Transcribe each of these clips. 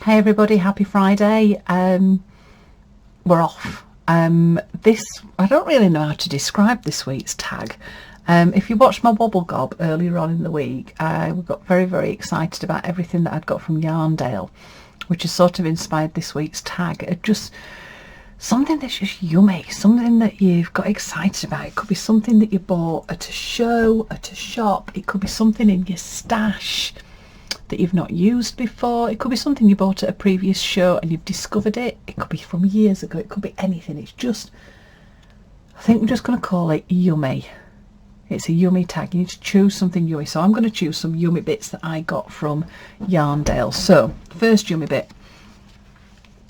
Hey everybody, happy Friday. We're off. This, I don't really know how to describe this week's tag. If you watched my Wobble Gob earlier on in the week, we got very, very excited about everything that I'd got from Yarndale, which has sort of inspired this week's tag. It just something that's just yummy, something that you've got excited about. It could be something that you bought at a show, at a shop. It could be something in your stash that you've not used before. It could be something you bought at a previous show and you've discovered it. It could be from years ago. It could be anything. It's just, I think we're just going to call it yummy. It's a yummy tag. You need to choose something yummy. So I'm going to choose some yummy bits that I got from Yarndale. So first yummy bit.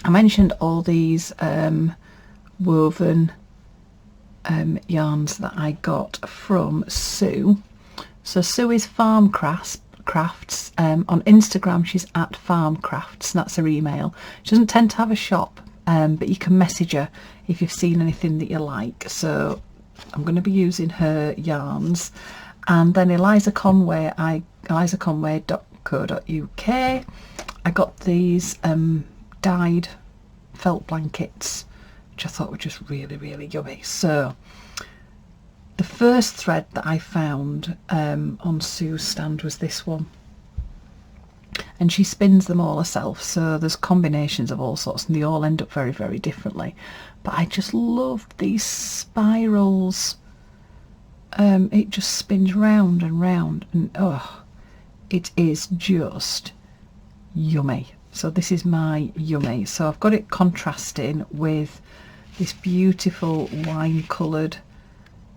I mentioned all these woven yarns that I got from Sue. So Sue is Farm Crafts. On Instagram she's at Farm Crafts, that's her email. She doesn't tend to have a shop, but you can message her if you've seen anything that you like. So I'm going to be using her yarns. And then Eliza Conway, elizaconway.co.uk, I got these dyed felt blankets, which I thought were just really, really yummy. So the first thread that I found on Sue's stand was this one, and she spins them all herself, so there's combinations of all sorts and they all end up very, very differently. But I just loved these spirals. It just spins round and round, and oh, it is just yummy. So this is my yummy. So I've got it contrasting with this beautiful wine coloured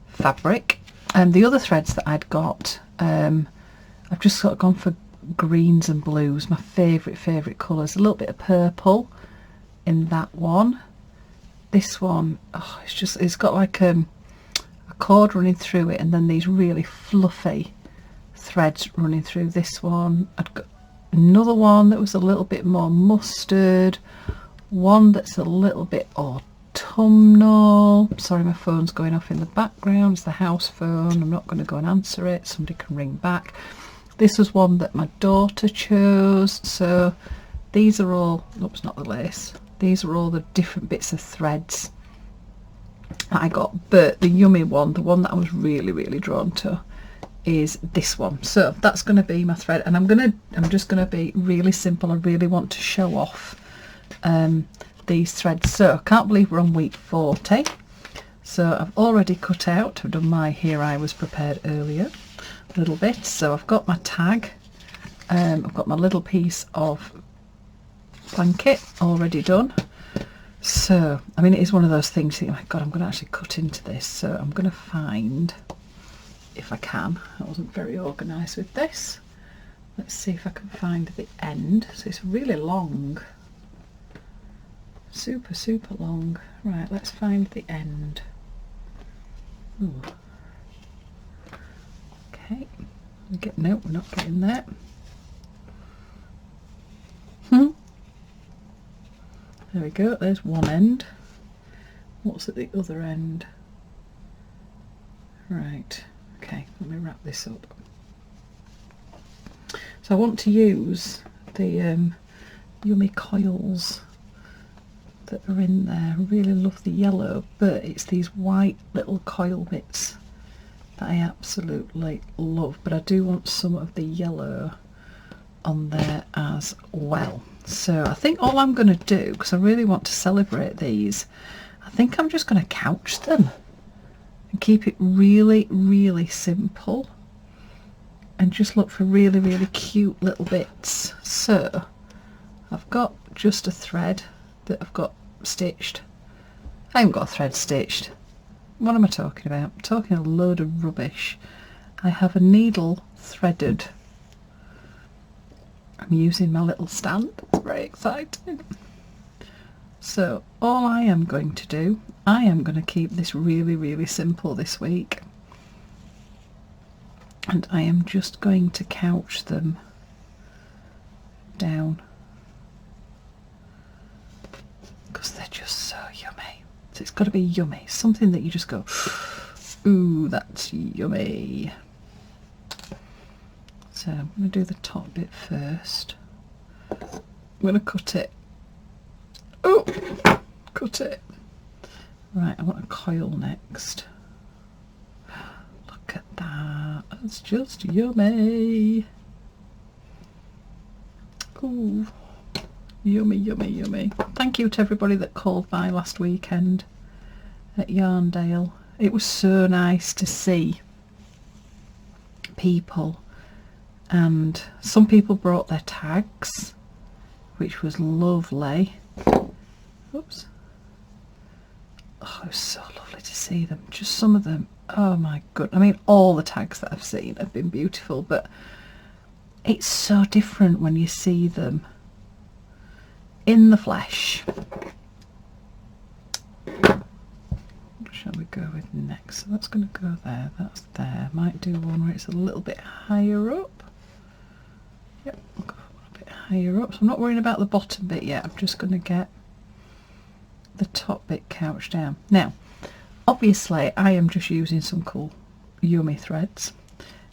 fabric, and the other threads that I'd got, I've just sort of gone for greens and blues, my favourite colours. A little bit of purple in that one. This one, oh, it's got like a cord running through it, and then these really fluffy threads running through this one. I'd got another one that was a little bit more mustard, one that's a little bit autumnal. Sorry, my phone's going off in the background. It's the house phone. I'm not going to go and answer it. Somebody can ring back. This was one that my daughter chose. So these are all, oops, not the lace. These are all the different bits of threads that I got. But the yummy one, the one that I was really, really drawn to, is this one. So that's going to be my thread, and I'm just going to be really simple. I really want to show off these threads. So I can't believe we're on week 40. So I've already cut out, I've done my Here I Was Prepared earlier a little bit. So I've got my tag, I've got my little piece of blanket already done. So I mean, it is one of those things that, oh my god, I'm going to actually cut into this. So I'm going to find, if I can, I wasn't very organised with this. Let's see if I can find the end. So it's really long, super long. Right, let's find the end. Ooh. Okay, no, we're not getting there. There we go, there's one end. What's at the other end? Right, okay, let me wrap this up. So I want to use the yummy coils that are in there. I really love the yellow, but it's these white little coil bits that I absolutely love. But I do want some of the yellow on there as well. So I think all I'm going to do, because I really want to celebrate these, I think I'm just going to couch them and keep it really, really simple and just look for really, really cute little bits. So I've got just a thread that I've got stitched. I haven't got a thread stitched. What am I talking about? I'm talking a load of rubbish. I have a needle threaded. I'm using my little stand. It's very exciting. So all I am going to do, I am going to keep this really, really simple this week. And I am just going to couch them down, because they're just so yummy. So it's got to be yummy, something that you just go, ooh, that's yummy. So I'm going to do the top bit first. going to cut it. Oh, cut it. Right, I want a coil next. Look at that. That's just yummy. Ooh, yummy, yummy, yummy. Thank you to everybody that called by last weekend at Yarndale. It was so nice to see people, and some people brought their tags, which was lovely. Oops. Oh, it was so lovely to see them. Just some of them. Oh my god. I mean, all the tags that I've seen have been beautiful, but it's so different when you see them in the flesh. What shall we go with next? So that's going to go there. That's there. Might do one where it's a little bit higher up. Yep, I'll go a bit higher up. So I'm not worrying about the bottom bit yet. I'm just going to get the top bit couched down. Now, obviously, I am just using some cool, yummy threads.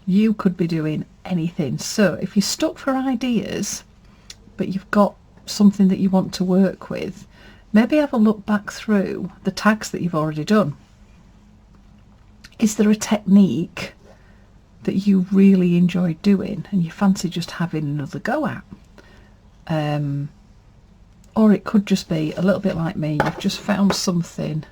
You could be doing anything. So if you're stuck for ideas, but you've got something that you want to work with, maybe have a look back through the tags that you've already done. Is there a technique that you really enjoy doing and you fancy just having another go at? Or it could just be a little bit like me. You've just found something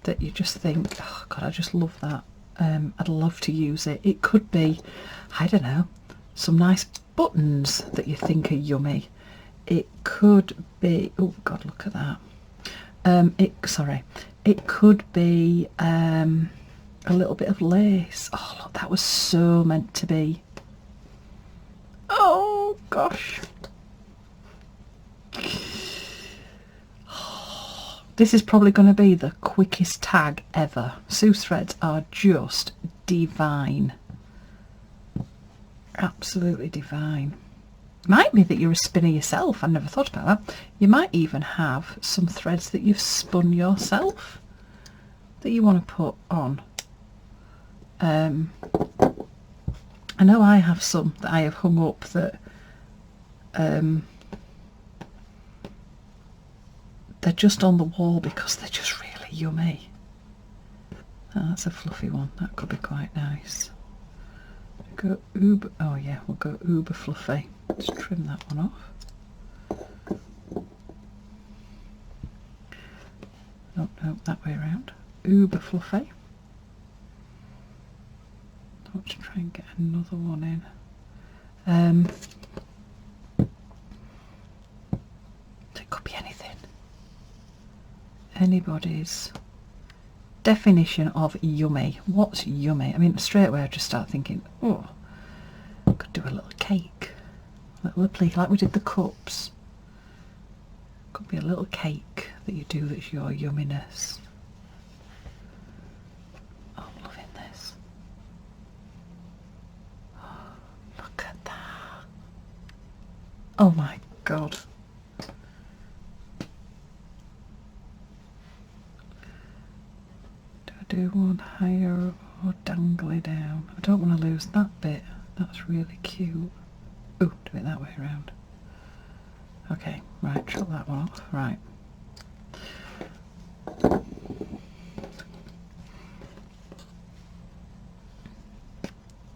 that you just think, oh God, I just love that. I'd love to use it. It could be, I don't know, some nice buttons that you think are yummy. It could be, oh God, look at that. It could be a little bit of lace. Oh look, that was so meant to be. Oh gosh. This is probably going to be the quickest tag ever. Sue's threads are just divine. Absolutely divine. Might be that you're a spinner yourself. I never thought about that. You might even have some threads that you've spun yourself that you want to put on. I know I have some that I have hung up that they're just on the wall because they're just really yummy. Oh, that's a fluffy one. That could be quite nice. Go uber. Oh yeah, we'll go uber fluffy. Let's trim that one off. Oh no, that way around. Uber fluffy. Let's try and get another one in. It could be anything. Anybody's definition of yummy. What's yummy? I mean, straight away I just start thinking, oh, I could do a little cake, a little applique like we did the cups. Could be a little cake that you do that's your yumminess. Oh, I'm loving this. Oh, look at that. Oh my God. Do one higher or dangly down. I don't want to lose that bit. That's really cute. Oh, do it that way around. Okay, right, chop that one off. Right.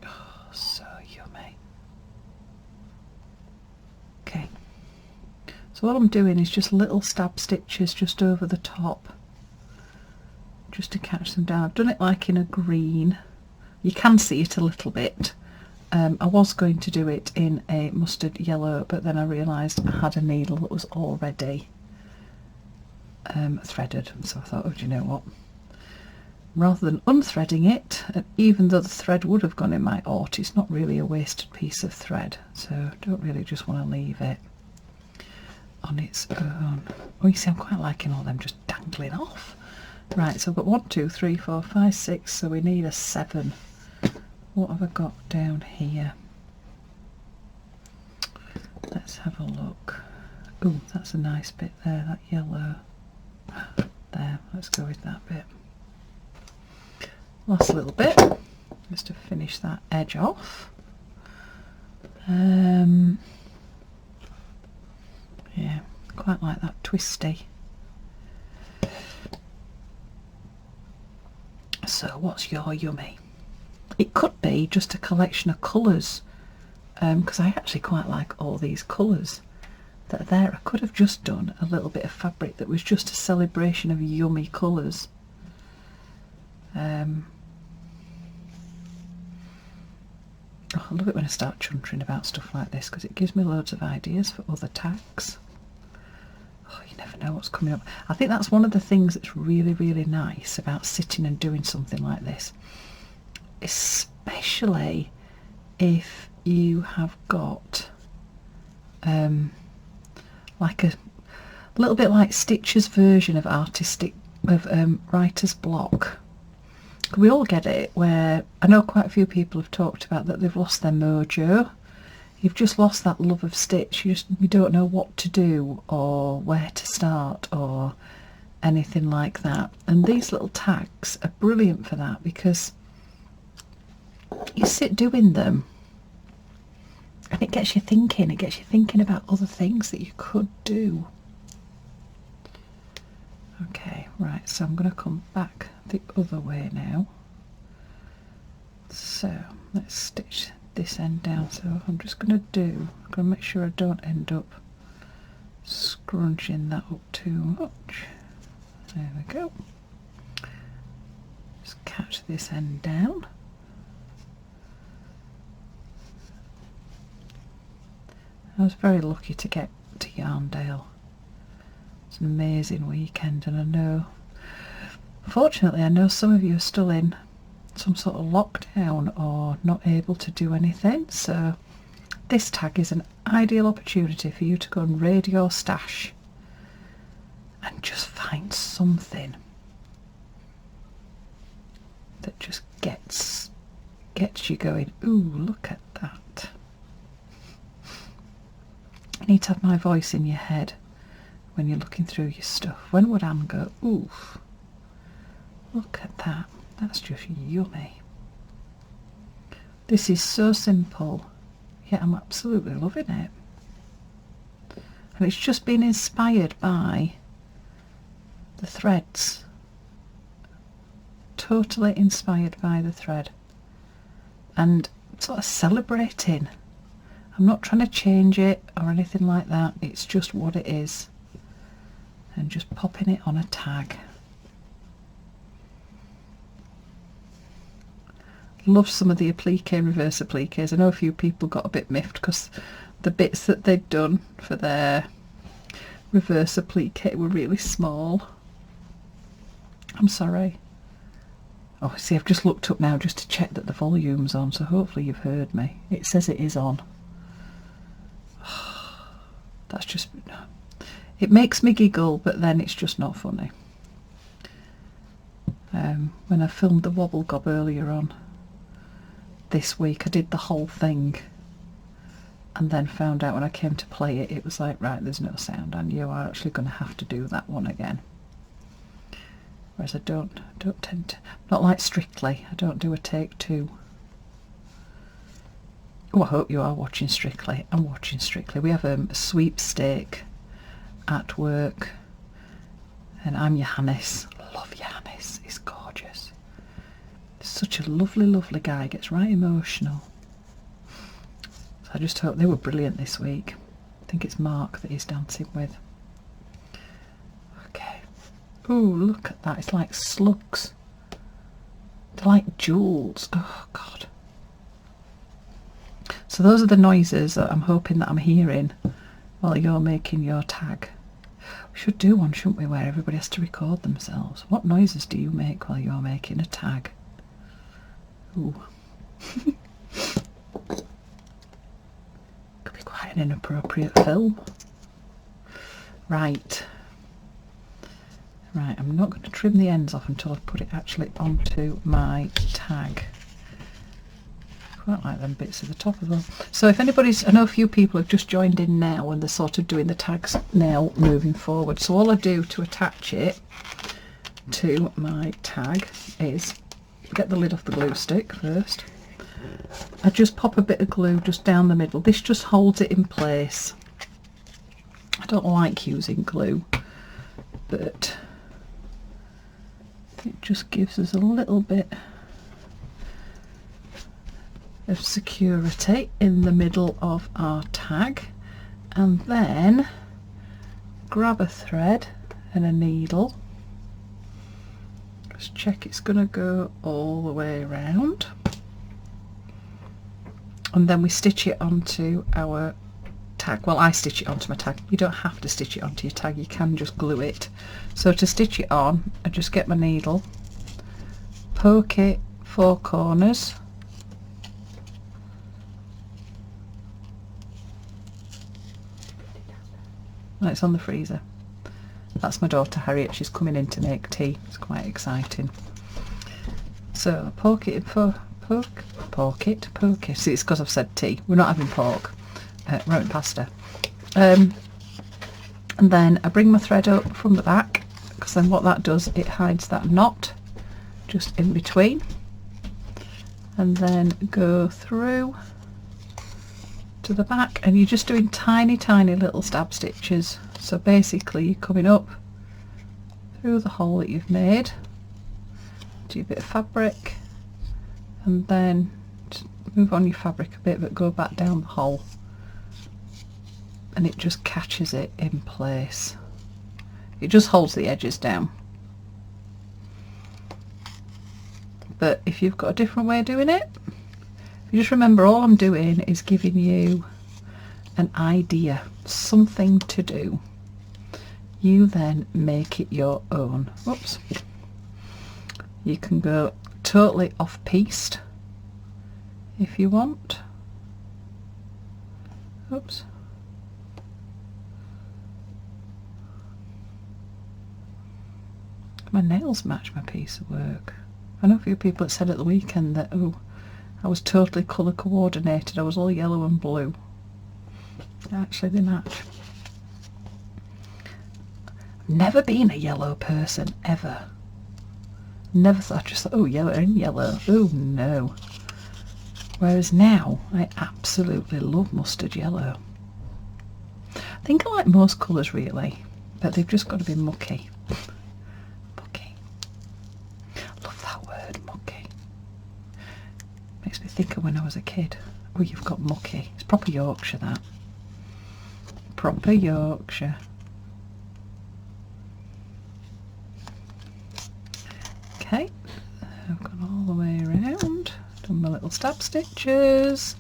Oh, so yummy. Okay. So what I'm doing is just little stab stitches just over the top, just to catch them down. I've done it like in a green. You can see it a little bit. I was going to do it in a mustard yellow, but then I realised I had a needle that was already threaded, so I thought, oh, do you know what? Rather than unthreading it, and even though the thread would have gone in my aught, it's not really a wasted piece of thread, so don't really just want to leave it on its own. Oh, you see, I'm quite liking all them just dangling off. Right, so I've got 1, 2, 3, 4, 5, 6, so we need a 7. What have I got down here? Let's have a look. Oh, that's a nice bit there, that yellow. There, let's go with that bit. Last little bit, just to finish that edge off. Quite like that twisty. So what's your yummy? It could be just a collection of colours, because I actually quite like all these colours that are there. I could have just done a little bit of fabric that was just a celebration of yummy colours. Oh, I love it when I start chuntering about stuff like this, because it gives me loads of ideas for other tags. Oh, you never know what's coming up. I think that's one of the things that's really, really nice about sitting and doing something like this, especially if you have got like a little bit like Stitch's version of writer's block. We all get it, where I know quite a few people have talked about that they've lost their mojo. You've just lost that love of stitch. You don't know what to do or where to start or anything like that. And these little tags are brilliant for that, because you sit doing them and it gets you thinking. It gets you thinking about other things that you could do. Okay, right, so I'm going to come back the other way now. So let's stitch this end down. So I'm just going to make sure I don't end up scrunching that up too much. There we go. Just catch this end down. I was very lucky to get to Yarndale. It's an amazing weekend, and I know, fortunately, I know some of you are still in some sort of lockdown or not able to do anything, so this tag is an ideal opportunity for you to go and raid your stash and just find something that just gets you going, ooh, look at that. You need to have my voice in your head when you're looking through your stuff. When would Anne go, ooh, look at that, that's just yummy. This is so simple, yet I'm absolutely loving it. And it's just been inspired by the threads. Totally inspired by the thread. And sort of celebrating. I'm not trying to change it or anything like that. It's just what it is. And just popping it on a tag. Love some of the applique and reverse appliques. I know a few people got a bit miffed because the bits that they'd done for their reverse applique were really small. I'm sorry. Oh, see, I've just looked up now just to check that the volume's on, so hopefully you've heard me. It says it is on. That's just... It makes me giggle, but then it's just not funny. When I filmed the Wobble Gob earlier on this week, I did the whole thing and then found out when I came to play it, it was like, right, there's no sound and you are actually going to have to do that one again. Whereas I don't tend to, not like Strictly, I don't do a take two. Oh, I hope you are watching Strictly. I'm watching Strictly. We have a sweepstake at work and I'm Johannes. Love Johannes, he's gorgeous. He's such a lovely, lovely guy, gets right emotional. So I just hope they were brilliant this week. I think it's Mark that he's dancing with. Okay. Oh, look at that, it's like slugs. They're like jewels. Oh God. So those are the noises that I'm hoping that I'm hearing while you're making your tag. We should do one, shouldn't we, where everybody has to record themselves. What noises do you make while you're making a tag? Ooh. Could be quite an inappropriate film. Right. Right, I'm not going to trim the ends off until I've put it actually onto my tag. Quite like them bits at the top as well. So if anybody's, I know a few people have just joined in now and they're sort of doing the tags now moving forward. So all I do to attach it to my tag is get the lid off the glue stick first. I just pop a bit of glue just down the middle. This just holds it in place. I don't like using glue, but it just gives us a little bit of security in the middle of our tag. And then grab a thread and a needle. Just check it's going to go all the way around. And then we stitch it onto our tag. Well, I stitch it onto my tag. You don't have to stitch it onto your tag, you can just glue it. So to stitch it on, I just get my needle, poke it 4 corners, and it's on the freezer. That's my daughter Harriet, she's coming in to make tea. It's quite exciting. So poke it, poke it. See, it's because I've said tea. We're not having pork. We're having pasta. And then I bring my thread up from the back, because then what that does, it hides that knot just in between, and then go through to the back, and you're just doing tiny little stab stitches. So basically you're coming up through the hole that you've made, do a bit of fabric, and then just move on your fabric a bit, but go back down the hole, and it just catches it in place. It just holds the edges down. But if you've got a different way of doing it, you just remember all I'm doing is giving you an idea, something to do. You then make it your own. Whoops. You can go totally off-piste if you want. Oops. My nails match my piece of work. I know a few people that said at the weekend that, oh, I was totally colour coordinated. I was all yellow and blue. Actually, they match. I've never been a yellow person, ever. Never thought, just thought, oh, yellow and yellow. Oh, no. Whereas now, I absolutely love mustard yellow. I think I like most colours, really, but they've just got to be mucky. Mucky. Love that word, mucky. Makes me think of when I was a kid. Oh, you've got mucky. It's proper Yorkshire, that. Proper Yorkshire. Okay, I've gone all the way around, done my little stab stitches,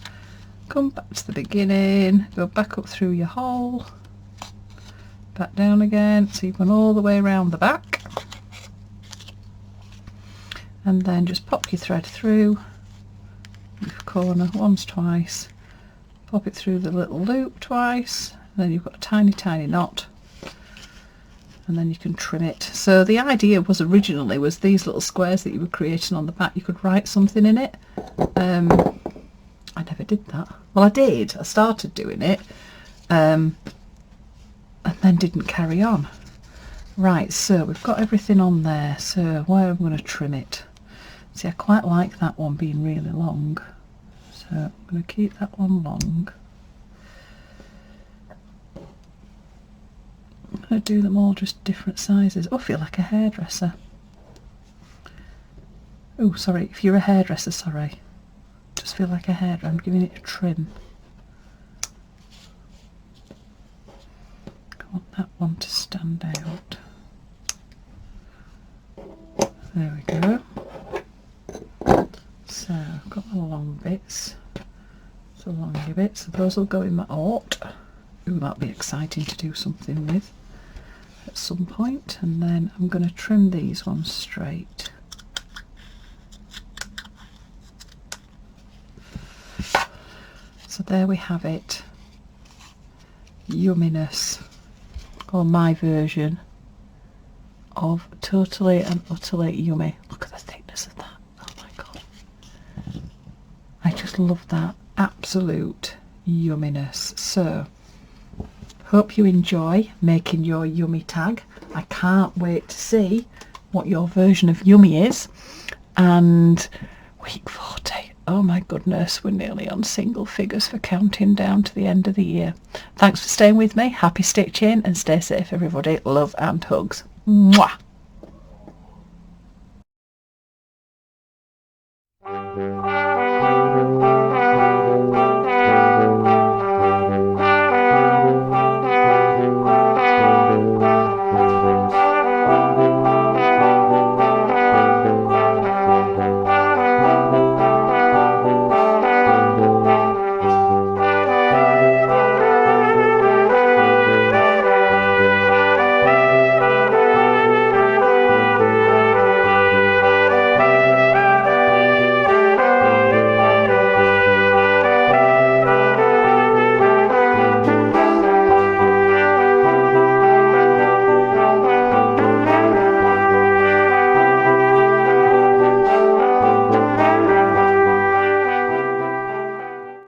come back to the beginning, go back up through your hole, back down again, so you've gone all the way around the back, and then just pop your thread through your corner once, twice, pop it through the little loop twice, and then you've got a tiny knot, and then you can trim it. So the idea was originally was these little squares that you were creating on the back, you could write something in it. I never did that. Well, I did. I started doing it, and then didn't carry on. Right, so we've got everything on there. So where am I going to trim it? See, I quite like that one being really long, so I'm going to keep that one long. I'm going to do them all just different sizes. Oh, I feel like a hairdresser. Oh, sorry, if you're a hairdresser, sorry. Just feel like a hairdresser. I'm giving it a trim. I want that one to stand out. There we go. So I've got the long bits. The longer bits. So those will go in my ort. Ooh, that'll be exciting to do something with at some point. And then I'm going to trim these ones straight. So there we have it. Yumminess, or my version of totally and utterly yummy. Look at the thickness of that. Oh my god. I just love that. Absolute yumminess. So hope you enjoy making your yummy tag. I can't wait to see what your version of yummy is. And week 40, Oh my goodness, we're nearly on single figures for counting down to the end of the year. Thanks for staying with me. Happy stitching and stay safe, everybody. Love and hugs. Mwah!